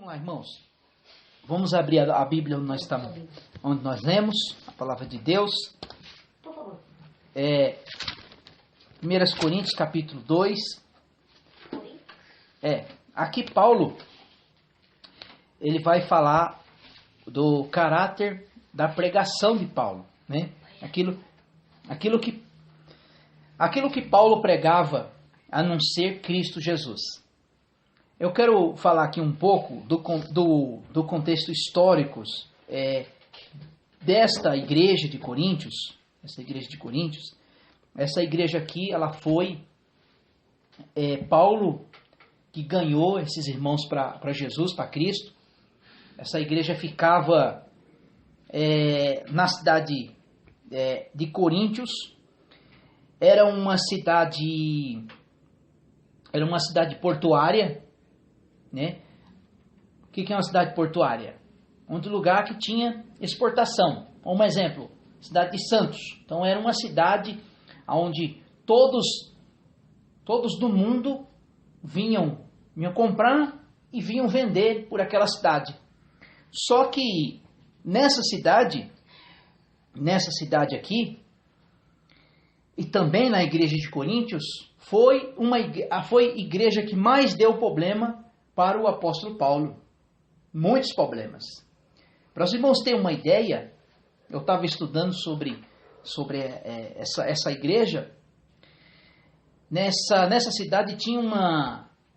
Vamos lá, irmãos. Vamos abrir a Bíblia onde nós estamos, onde nós lemos a palavra de Deus. 1 Coríntios capítulo 2. Aqui Paulo, ele vai falar do caráter da pregação de Paulo, né? Aquilo que Paulo pregava a não ser Cristo Jesus. Eu quero falar aqui um pouco do contexto histórico desta igreja de Coríntios. Essa igreja aqui, ela foi Paulo que ganhou esses irmãos para Jesus, para Cristo. Essa igreja ficava na cidade de Coríntios. Era uma cidade portuária, né? O que é uma cidade portuária? Um lugar que tinha exportação. Um exemplo, cidade de Santos. Então era uma cidade onde todos do mundo vinham comprar e vinham vender por aquela cidade. Só que nessa cidade aqui, e também na igreja de Coríntios, foi a igreja que mais deu problema para o apóstolo Paulo. Muitos problemas. Para os irmãos terem uma ideia, eu estava estudando sobre essa igreja. Nessa cidade tinha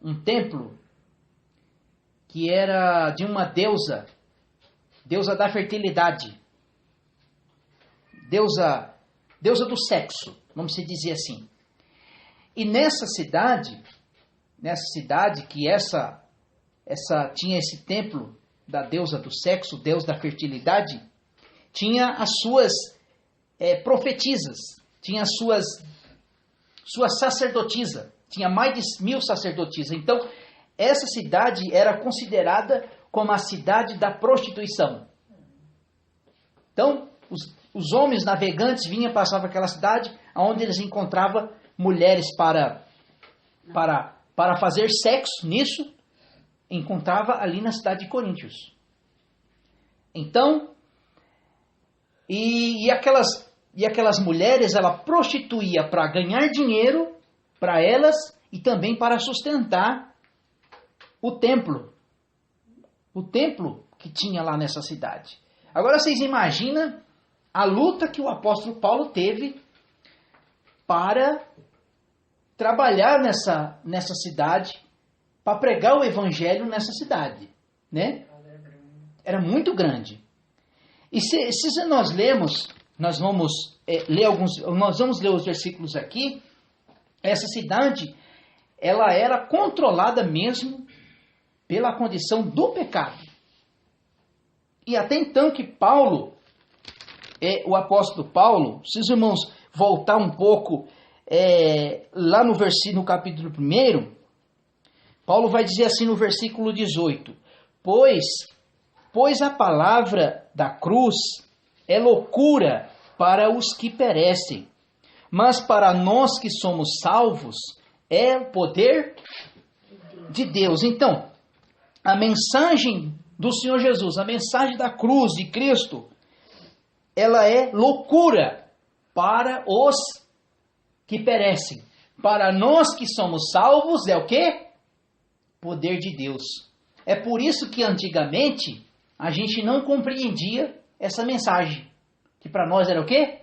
um templo que era de uma deusa da fertilidade, deusa do sexo, vamos dizer assim. E nessa cidade que tinha esse templo da deusa do sexo, deus da fertilidade, tinha as suas profetisas, tinha as suas sacerdotisas, tinha mais de 1000 sacerdotisas. Então, essa cidade era considerada como a cidade da prostituição. Então, os homens navegantes vinham, passavam aquela cidade, onde eles encontravam mulheres para fazer sexo nisso, encontrava ali na cidade de Coríntios. Então, e aquelas mulheres, ela prostituía para ganhar dinheiro para elas e também para sustentar o templo que tinha lá nessa cidade. Agora vocês imaginam a luta que o apóstolo Paulo teve para trabalhar nessa cidade, para pregar o evangelho nessa cidade, né? Era muito grande. E se nós lermos, nós vamos ler os versículos aqui. Essa cidade, ela era controlada mesmo pela condição do pecado. E até então que Paulo, o apóstolo Paulo, se os irmãos voltar um pouco lá no capítulo 1, Paulo vai dizer assim no versículo 18: Pois a palavra da cruz é loucura para os que perecem, mas para nós que somos salvos é o poder de Deus. Então, a mensagem do Senhor Jesus, a mensagem da cruz de Cristo, ela é loucura para os que perecem. Para nós que somos salvos é o quê? Poder de Deus. É por isso que antigamente a gente não compreendia essa mensagem. Que para nós era o quê?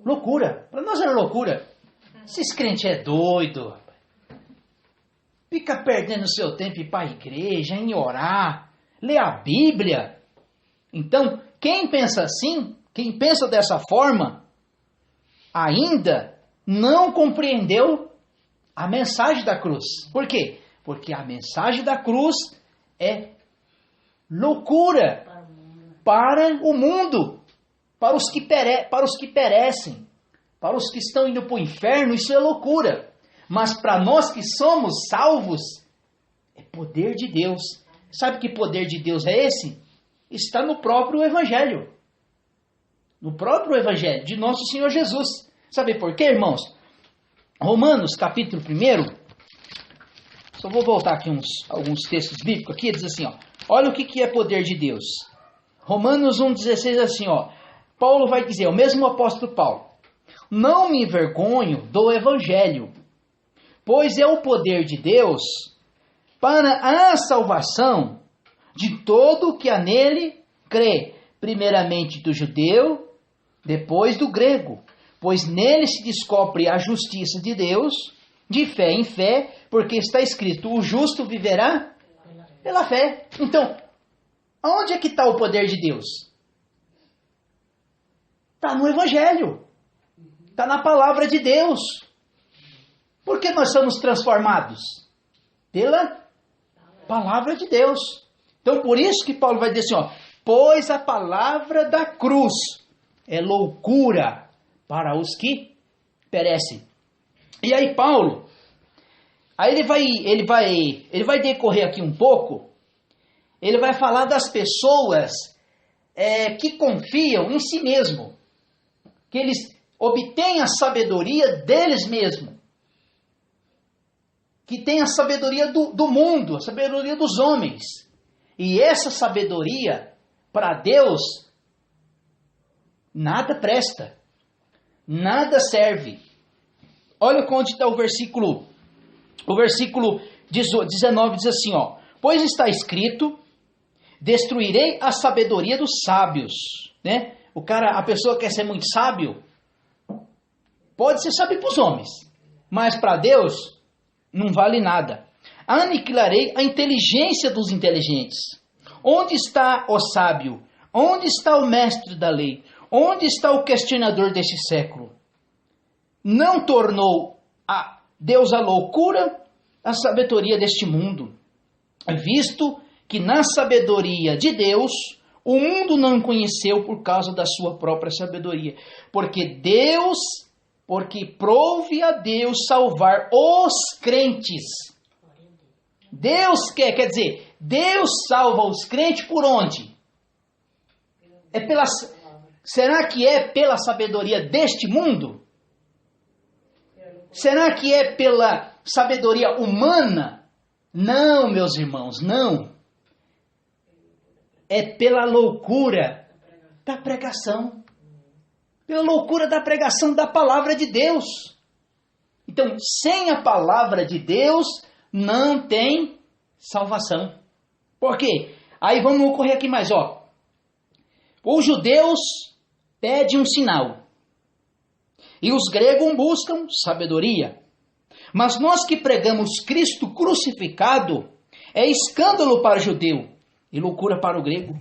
Loucura. Para nós era loucura. Esses crentes é doido. Fica perdendo seu tempo em ir para a igreja, em orar, ler a Bíblia. Então, quem pensa assim, quem pensa dessa forma, ainda não compreendeu a mensagem da cruz. Por quê? Porque a mensagem da cruz é loucura para o mundo, para os que perecem, para os que estão indo para o inferno, isso é loucura. Mas para nós que somos salvos, é poder de Deus. Sabe que poder de Deus é esse? Está no próprio Evangelho. No próprio Evangelho de nosso Senhor Jesus. Sabe por quê, irmãos? Romanos capítulo 1. Só vou voltar aqui alguns textos bíblicos aqui, diz assim, ó. Olha o que é poder de Deus. Romanos 1,16 assim, ó. Paulo vai dizer, o mesmo apóstolo Paulo. Não me envergonho do evangelho, pois é o poder de Deus para a salvação de todo o que há nele crê. Primeiramente do judeu, depois do grego. Pois nele se descobre a justiça de Deus, de fé em fé, porque está escrito, o justo viverá pela fé. Então, onde é que está o poder de Deus? Está no Evangelho. Está na palavra de Deus. Por que nós somos transformados? Pela palavra de Deus. Então, por isso que Paulo vai dizer assim, ó, pois a palavra da cruz é loucura para os que perecem. E aí Paulo, aí ele vai decorrer aqui um pouco, ele vai falar das pessoas que confiam em si mesmo, que eles obtêm a sabedoria deles mesmos, que tem a sabedoria do mundo, a sabedoria dos homens. E essa sabedoria, para Deus, nada presta, nada serve. Olha onde está o versículo 19 diz assim, ó. Pois está escrito, destruirei a sabedoria dos sábios. Né? A pessoa quer ser muito sábio, pode ser sábio para os homens, mas para Deus não vale nada. Aniquilarei a inteligência dos inteligentes. Onde está o sábio? Onde está o mestre da lei? Onde está o questionador deste século? Não tornou a Deus a loucura a sabedoria deste mundo, visto que na sabedoria de Deus o mundo não conheceu por causa da sua própria sabedoria. Porque prove a Deus salvar os crentes. Quer dizer, Deus salva os crentes por onde? Será que é pela sabedoria deste mundo? Será que é pela sabedoria humana? Não, meus irmãos, não. É pela loucura da pregação. Pela loucura da pregação da palavra de Deus. Então, sem a palavra de Deus, não tem salvação. Por quê? Aí vamos correr aqui mais, ó. Os judeus pedem um sinal. E os gregos buscam sabedoria. Mas nós que pregamos Cristo crucificado, é escândalo para o judeu e loucura para o grego.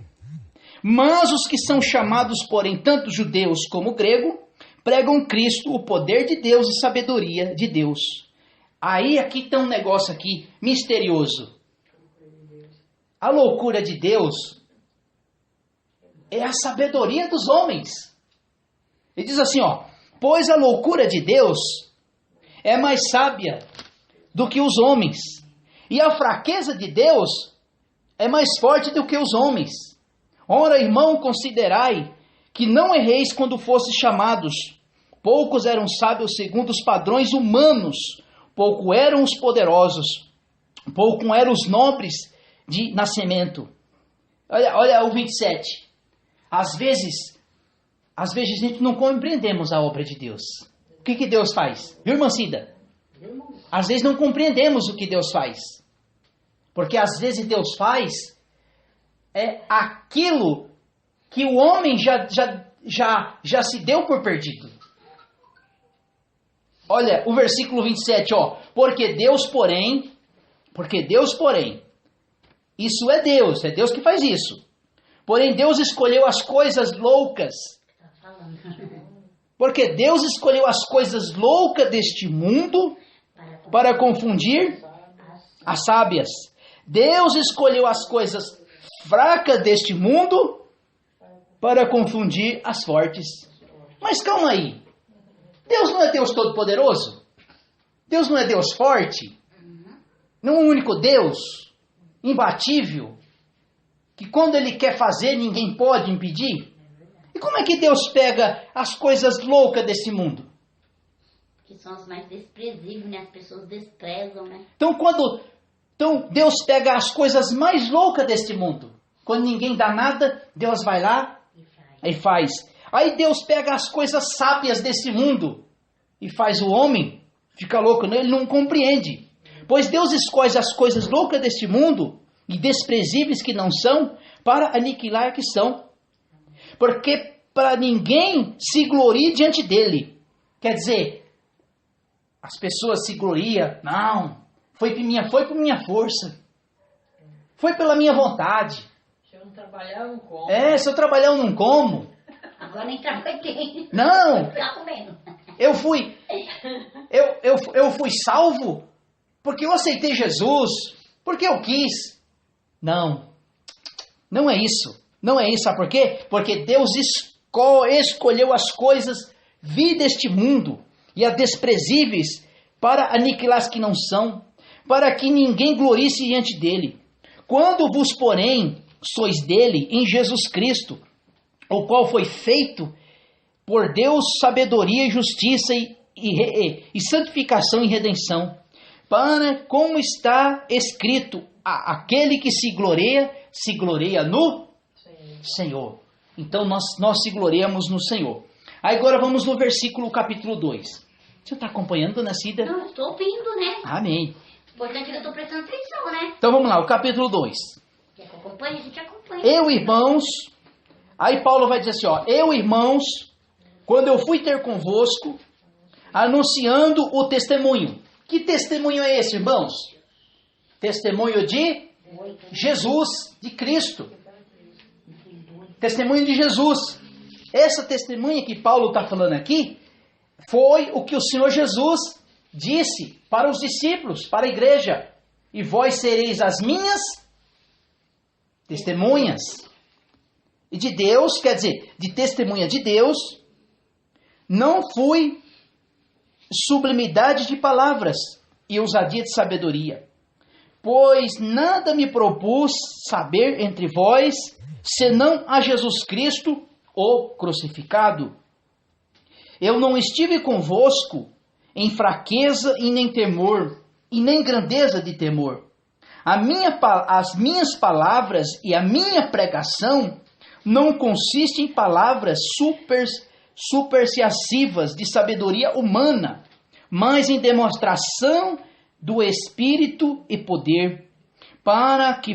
Mas os que são chamados, porém, tanto judeus como grego, pregam Cristo, o poder de Deus e sabedoria de Deus. Aí aqui tem um negócio aqui misterioso. A loucura de Deus é a sabedoria dos homens. Ele diz assim, ó, pois a loucura de Deus é mais sábia do que os homens, e a fraqueza de Deus é mais forte do que os homens. Ora, irmão, considerai que não erreis quando fostes chamados. Poucos eram sábios segundo os padrões humanos, pouco eram os poderosos, pouco eram os nobres de nascimento. Olha o 27. Às vezes a gente não compreendemos a obra de Deus. O que Deus faz? Viu, irmã Cida? Às vezes não compreendemos o que Deus faz. Porque às vezes Deus faz aquilo que o homem já se deu por perdido. Olha, o versículo 27, ó. Porque Deus, porém, isso é Deus que faz isso. Porém, Deus escolheu as coisas loucas. Porque Deus escolheu as coisas loucas deste mundo para confundir as sábias. Deus escolheu as coisas fracas deste mundo para confundir as fortes. Mas calma aí. Deus não é Deus todo-poderoso? Deus não é Deus forte? Não é um único Deus, imbatível, que quando Ele quer fazer, ninguém pode impedir? E como é que Deus pega as coisas loucas desse mundo? Que são as mais desprezíveis, né? As pessoas desprezam, né? Então, quando Então, Deus pega as coisas mais loucas deste mundo. Quando ninguém dá nada, Deus vai lá e faz. Aí Deus pega as coisas sábias desse mundo e faz o homem fica louco, ele não compreende. Pois Deus escolhe as coisas loucas deste mundo e desprezíveis que não são, para aniquilar que são. Porque para ninguém se glorie diante dele. Quer dizer, as pessoas se gloriam, não, foi por minha força, foi pela minha vontade. Se eu não trabalhar, eu não como. Se eu trabalhar, eu não como. Agora nem trabalhei. Não, Tá comendo. eu fui salvo porque eu aceitei Jesus, porque eu quis. Não é isso. Não é isso, sabe por quê? Porque Deus escolheu as coisas vi deste mundo e as desprezíveis para aniquilar as que não são, para que ninguém glorie-se diante dele. Quando vos, porém, sois dele em Jesus Cristo, o qual foi feito por Deus sabedoria, justiça e santificação e redenção, para, como está escrito, aquele que se gloria no Senhor. Então nós se gloriamos no Senhor. Aí agora vamos no versículo capítulo 2. Você está acompanhando, dona Cida? Não, estou ouvindo, né? Amém. O importante é que eu estou prestando atenção, né? Então vamos lá, o capítulo 2. Quer que eu acompanhe? A gente acompanha. Eu, irmãos, aí Paulo vai dizer assim, ó, eu, irmãos, quando eu fui ter convosco, anunciando o testemunho. Que testemunho é esse, irmãos? Testemunho de Jesus, de Cristo. Testemunho de Jesus. Essa testemunha que Paulo está falando aqui foi o que o Senhor Jesus disse para os discípulos, para a igreja. E vós sereis as minhas testemunhas. E de Deus, quer dizer, de testemunha de Deus, não fui sublimidade de palavras e ousadia de sabedoria. Pois nada me propus saber entre vós, senão a Jesus Cristo, o crucificado. Eu não estive convosco em fraqueza e nem temor, e nem grandeza de temor. As minhas palavras e a minha pregação não consistem em palavras supersuasivas de sabedoria humana, mas em demonstração do Espírito e poder, para que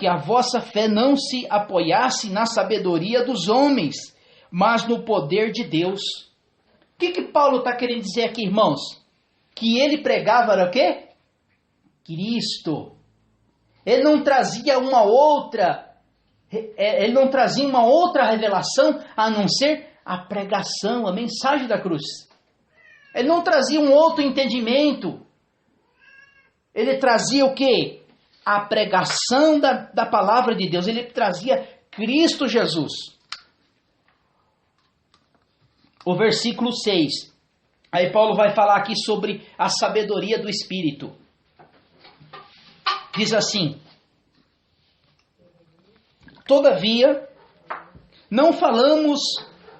a vossa fé não se apoiasse na sabedoria dos homens, mas no poder de Deus. O que Paulo está querendo dizer aqui, irmãos? Que ele pregava era o quê? Cristo. Ele não trazia uma outra revelação a não ser a pregação, a mensagem da cruz. Ele não trazia um outro entendimento. Ele trazia o quê? A pregação da palavra de Deus. Ele trazia Cristo Jesus. O versículo 6. Aí Paulo vai falar aqui sobre a sabedoria do Espírito. Diz assim: todavia, não falamos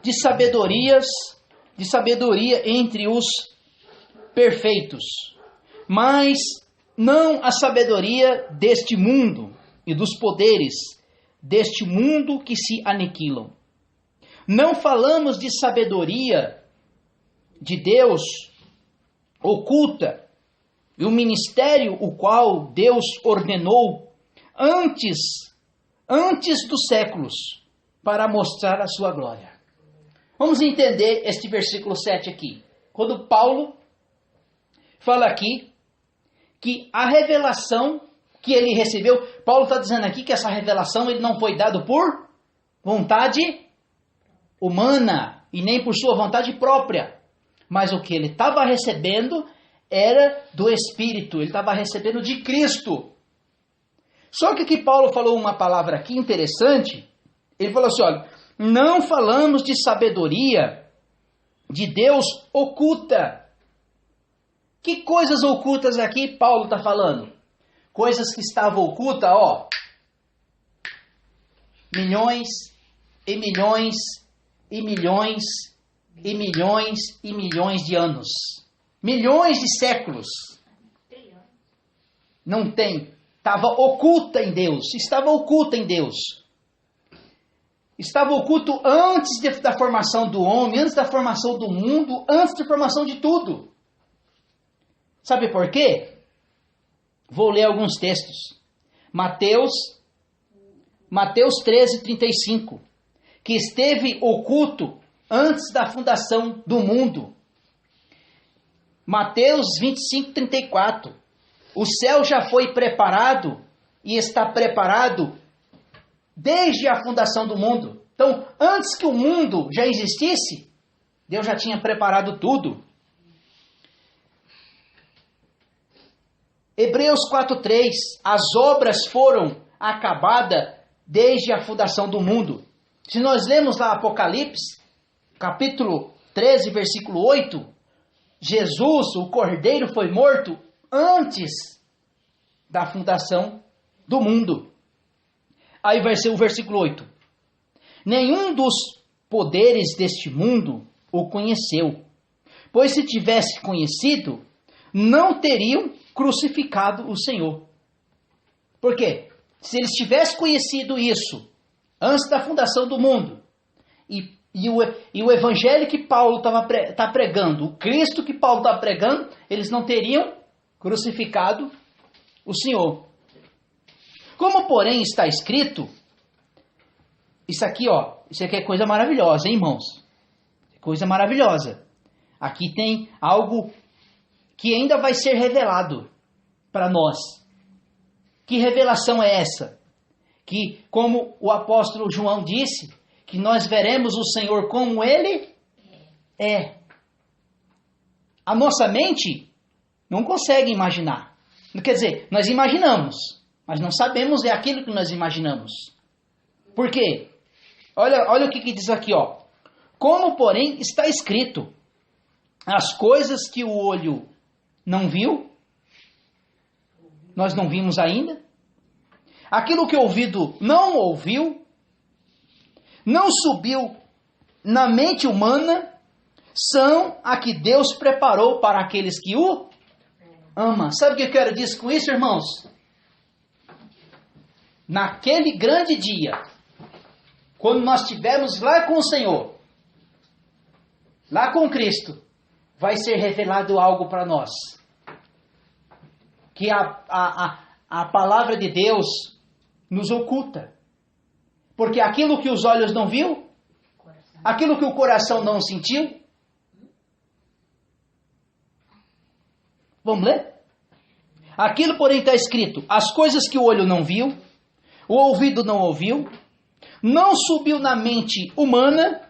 de sabedoria entre os perfeitos, mas não a sabedoria deste mundo e dos poderes deste mundo que se aniquilam. Não falamos de sabedoria de Deus oculta e o ministério o qual Deus ordenou antes dos séculos para mostrar a sua glória. Vamos entender este versículo 7 aqui. Quando Paulo fala aqui que a revelação que ele recebeu, Paulo está dizendo aqui que essa revelação ele não foi dado por vontade humana e nem por sua vontade própria. Mas o que ele estava recebendo era do Espírito, ele estava recebendo de Cristo. Só que aqui Paulo falou uma palavra aqui interessante. Ele falou assim, olha, não falamos de sabedoria de Deus oculta. Que coisas ocultas aqui Paulo está falando? Coisas que estavam ocultas, ó. Milhões e milhões e milhões e milhões e milhões de anos. Milhões de séculos. Não tem. Estava oculta em Deus. Estava oculta em Deus. Estava oculto antes da formação do homem, antes da formação do mundo, antes da formação de tudo. Sabe por quê? Vou ler alguns textos. Mateus 13:35, que esteve oculto antes da fundação do mundo. Mateus 25:34, o céu já foi preparado e está preparado desde a fundação do mundo. Então, antes que o mundo já existisse, Deus já tinha preparado tudo. Hebreus 4:3, as obras foram acabadas desde a fundação do mundo. Se nós lemos lá Apocalipse, capítulo 13, versículo 8, Jesus, o Cordeiro, foi morto antes da fundação do mundo. Aí vai ser o versículo 8. Nenhum dos poderes deste mundo o conheceu, pois se tivesse conhecido, não teriam crucificado o Senhor. Por quê? Se eles tivessem conhecido isso antes da fundação do mundo, e o evangelho que Paulo está pregando, o Cristo que Paulo está pregando, eles não teriam crucificado o Senhor. Como, porém, está escrito, isso aqui é coisa maravilhosa, hein, irmãos? Coisa maravilhosa. Aqui tem algo que ainda vai ser revelado para nós. Que revelação é essa? Que, como o apóstolo João disse, que nós veremos o Senhor como Ele é. A nossa mente não consegue imaginar. Quer dizer, nós imaginamos, mas não sabemos é aquilo que nós imaginamos. Por quê? Olha o que diz aqui, ó. Como, porém, está escrito, as coisas que o olho não viu, nós não vimos ainda. Aquilo que o ouvido não ouviu, não subiu na mente humana, são a que Deus preparou para aqueles que o amam. Sabe o que eu quero dizer com isso, irmãos? Naquele grande dia, quando nós estivermos lá com o Senhor, lá com Cristo, vai ser revelado algo para nós. Que a palavra de Deus nos oculta. Porque aquilo que os olhos não viu, aquilo que o coração não sentiu. Vamos ler? Aquilo, porém, está escrito, as coisas que o olho não viu, o ouvido não ouviu, não subiu na mente humana,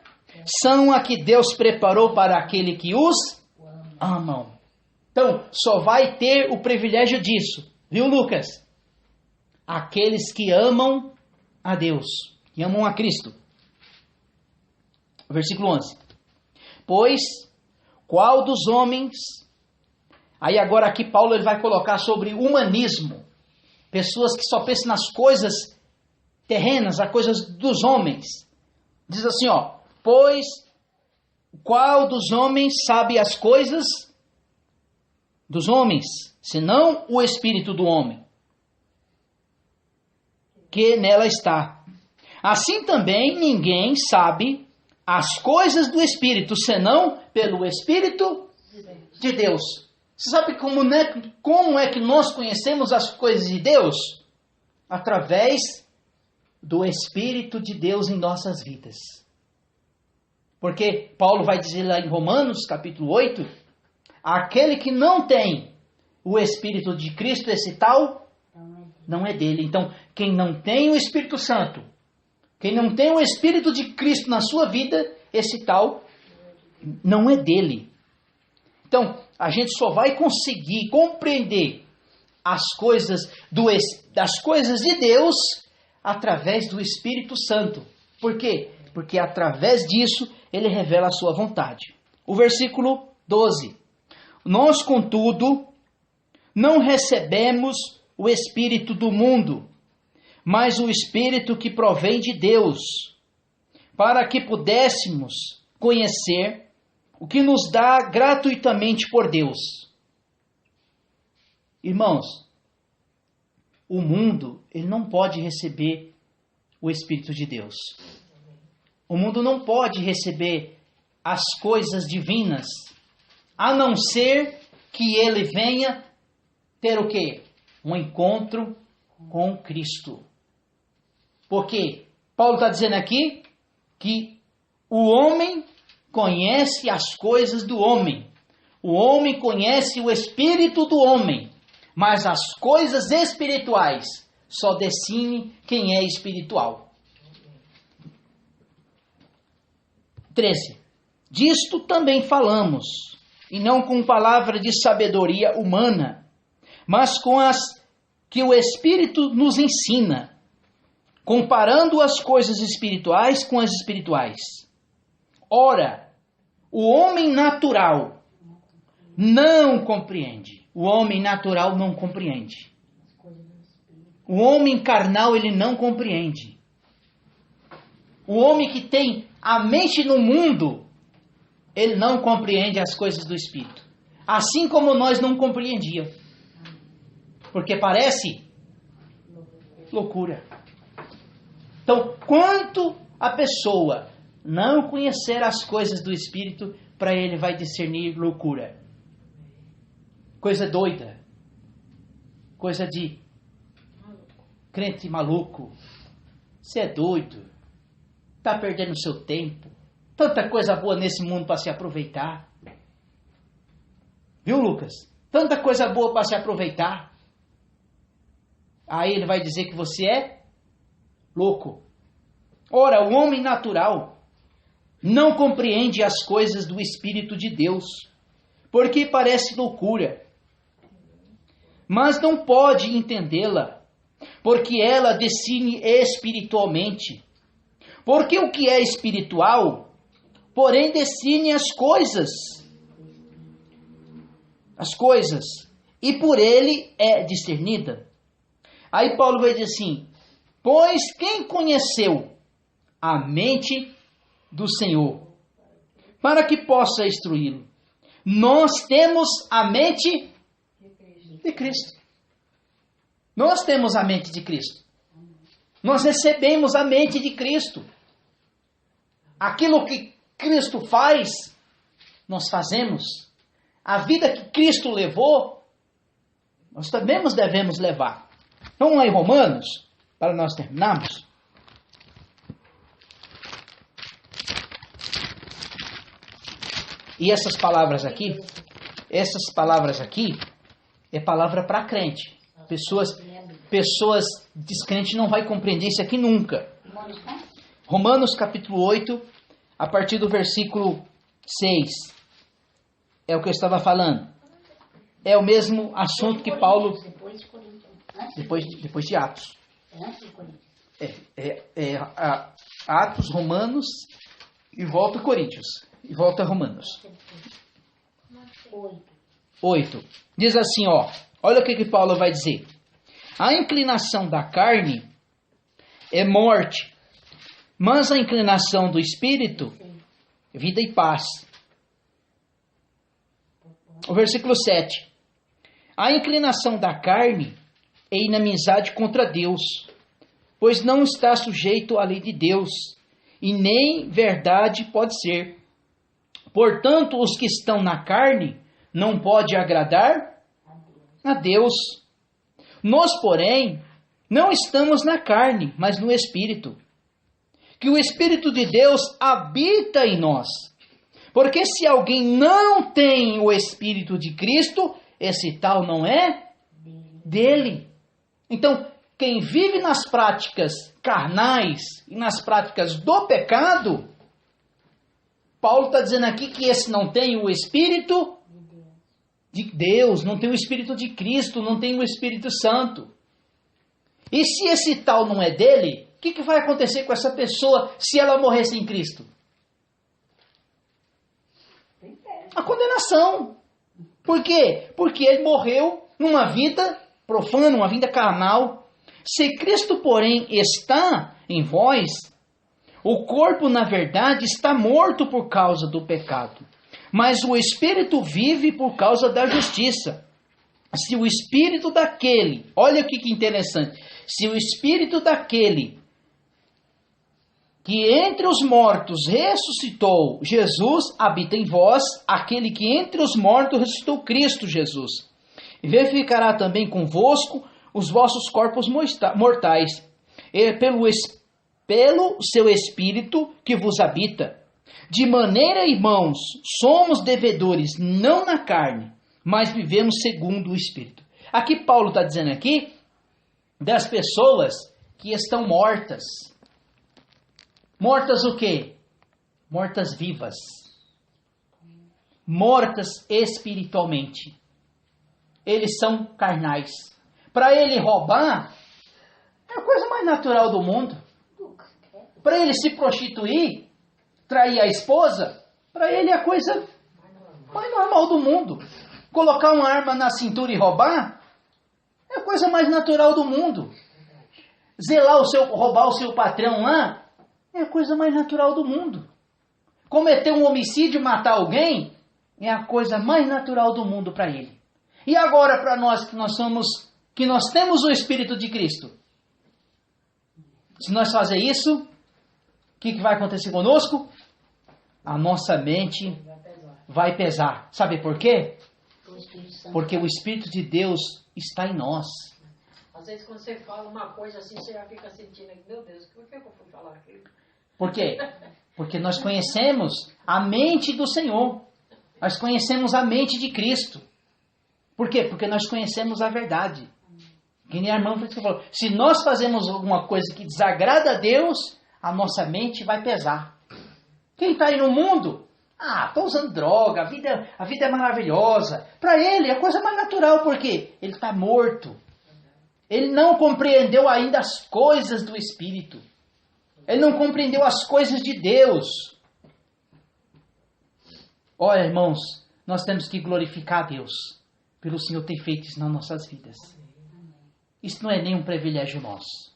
são a que Deus preparou para aquele que os amam. Então, só vai ter o privilégio disso. Viu, Lucas? Aqueles que amam a Deus, que amam a Cristo. Versículo 11. Pois, qual dos homens... Aí agora aqui Paulo ele vai colocar sobre humanismo. Pessoas que só pensam nas coisas terrenas, as coisas dos homens. Diz assim, ó. Pois, qual dos homens sabe as coisas dos homens, senão o espírito do homem, que nela está. Assim também ninguém sabe as coisas do espírito, senão pelo Espírito de Deus. Você sabe como é que nós conhecemos as coisas de Deus? Através do Espírito de Deus em nossas vidas. Porque Paulo vai dizer lá em Romanos, capítulo 8, aquele que não tem o Espírito de Cristo, esse tal, não é dele. Então, quem não tem o Espírito Santo, quem não tem o Espírito de Cristo na sua vida, esse tal não é dele. Então, a gente só vai conseguir compreender as coisas das coisas de Deus através do Espírito Santo. Por quê? Porque através disso ele revela a sua vontade. O versículo 12. Nós, contudo, não recebemos o Espírito do mundo, mas o Espírito que provém de Deus, para que pudéssemos conhecer o que nos dá gratuitamente por Deus. Irmãos, o mundo, ele não pode receber o Espírito de Deus. O mundo não pode receber as coisas divinas, a não ser que ele venha ter o quê? Um encontro com Cristo. Porque Paulo está dizendo aqui que o homem conhece as coisas do homem. O homem conhece o espírito do homem. Mas as coisas espirituais só definem quem é espiritual. 13. Disto também falamos, e não com palavra de sabedoria humana, mas com as que o Espírito nos ensina, comparando as coisas espirituais com as espirituais. Ora, o homem natural não compreende. O homem natural não compreende. O homem carnal, ele não compreende. O homem que tem a mente no mundo, ele não compreende as coisas do Espírito. Assim como nós não compreendíamos. Porque parece loucura. Então, quanto a pessoa não conhecer as coisas do Espírito, para ele vai discernir loucura. Coisa doida. Coisa de crente maluco. Você é doido. Está perdendo seu tempo. Tanta coisa boa nesse mundo para se aproveitar. Viu, Lucas? Tanta coisa boa para se aproveitar. Aí ele vai dizer que você é louco. Ora, o homem natural não compreende as coisas do Espírito de Deus, porque parece loucura. Mas não pode entendê-la, porque ela decide espiritualmente. Porque o que é espiritual, porém decide as coisas, e por ele é discernida. Aí Paulo vai dizer assim, pois quem conheceu a mente do Senhor, para que possa instruí-lo? Nós temos a mente de Cristo. Nós temos a mente de Cristo. Nós recebemos a mente de Cristo. Aquilo que Cristo faz, nós fazemos. A vida que Cristo levou, nós também devemos levar. Vamos lá em Romanos, para nós terminarmos. E essas palavras aqui é palavra para crente. Pessoas descrentes não vai compreender isso aqui nunca. Romanos capítulo 8, a partir do versículo 6. É o que eu estava falando. É o mesmo assunto que Paulo... Depois de Atos. Atos, Romanos e volta a Coríntios. E volta a Romanos. 8. Diz assim, olha o que Paulo vai dizer. A inclinação da carne é morte, mas a inclinação do espírito, vida e paz. O versículo 7. A inclinação da carne é inimizade contra Deus, pois não está sujeito à lei de Deus, e nem verdade pode ser. Portanto, os que estão na carne não podem agradar a Deus. Nós, porém, não estamos na carne, mas no Espírito. Que o Espírito de Deus habita em nós. Porque se alguém não tem o Espírito de Cristo, esse tal não é dele. Então, quem vive nas práticas carnais e nas práticas do pecado, Paulo está dizendo aqui que esse não tem o Espírito de Deus, não tem o Espírito de Cristo, não tem o Espírito Santo. E se esse tal não é dele, o que vai acontecer com essa pessoa se ela morrer sem Cristo? A condenação. Por quê? Porque ele morreu numa vida profana, uma vida carnal. Se Cristo, porém, está em vós, o corpo, na verdade, está morto por causa do pecado, mas o Espírito vive por causa da justiça. se o espírito daquele, olha aqui que interessante, se o espírito daquele que entre os mortos ressuscitou Jesus, habita em vós, aquele que entre os mortos ressuscitou Cristo Jesus. E verificará também convosco os vossos corpos mortais, pelo seu Espírito que vos habita. De maneira, irmãos, somos devedores, não na carne, mas vivemos segundo o Espírito. Aqui Paulo está dizendo aqui das pessoas que estão mortas. Mortas o quê? Mortas vivas. Mortas espiritualmente. Eles são carnais. Para ele roubar, é a coisa mais natural do mundo. Para ele se prostituir, trair a esposa, para ele é a coisa mais normal do mundo. Colocar uma arma na cintura e roubar, é a coisa mais natural do mundo. Roubar o seu patrão lá, é a coisa mais natural do mundo. Cometer um homicídio, matar alguém, é a coisa mais natural do mundo para ele. E agora para nós que nós temos o Espírito de Cristo, se nós fazer isso, o que vai acontecer conosco? A nossa mente vai pesar. Sabe por quê? Porque o Espírito de Deus está em nós. Às vezes quando você fala uma coisa assim, você já fica sentindo, meu Deus, por que eu fui falar aquilo? Por quê? Porque nós conhecemos a mente do Senhor. Nós conhecemos a mente de Cristo. Por quê? Porque nós conhecemos a verdade. Que nem a irmã falou. Se nós fazemos alguma coisa que desagrada a Deus, a nossa mente vai pesar. Quem está aí no mundo? Estou usando droga, a vida é maravilhosa. Para ele é a coisa mais natural, porque ele está morto. Ele não compreendeu ainda as coisas do Espírito. Ele não compreendeu as coisas de Deus. Olha, irmãos, nós temos que glorificar a Deus pelo Senhor ter feito isso nas nossas vidas. Isso não é nem um privilégio nosso.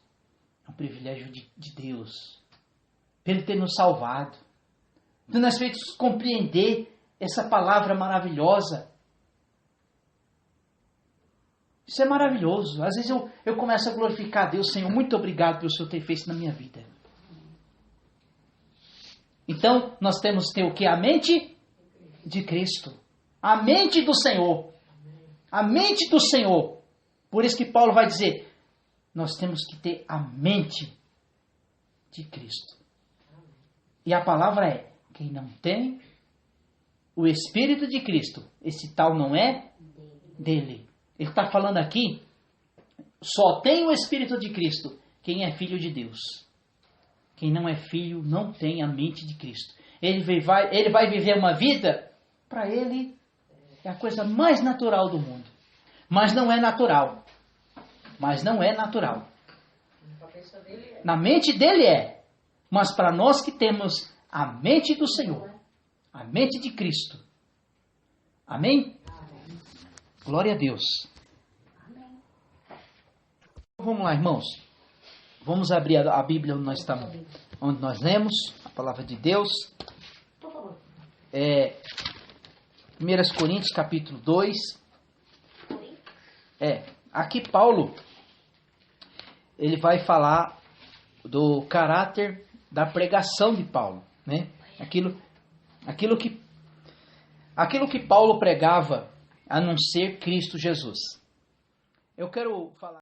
É um privilégio de Deus. Por Ele ter nos salvado. Então nós precisamos compreender essa palavra maravilhosa. Isso é maravilhoso. Às vezes eu começo a glorificar a Deus. Senhor, muito obrigado pelo Senhor ter feito na minha vida. Então, nós temos que ter o que? A mente de Cristo. A mente do Senhor. A mente do Senhor. Por isso que Paulo vai dizer, nós temos que ter a mente de Cristo. E a palavra é, quem não tem o Espírito de Cristo, esse tal não é dele. Ele está falando aqui, só tem o Espírito de Cristo quem é filho de Deus. Quem não é filho não tem a mente de Cristo. Ele vai viver uma vida, para ele, é a coisa mais natural do mundo. Mas não é natural. Mas não é natural. Na mente dele é. Mas para nós que temos a mente do Senhor, a mente de Cristo. Amém? Glória a Deus. Vamos lá, irmãos. Vamos abrir a Bíblia onde nós lemos a palavra de Deus. Por favor. 1 Coríntios capítulo 2. Aqui Paulo, ele vai falar do caráter da pregação de Paulo, né? Aquilo que Paulo pregava a não ser Cristo Jesus. Eu quero falar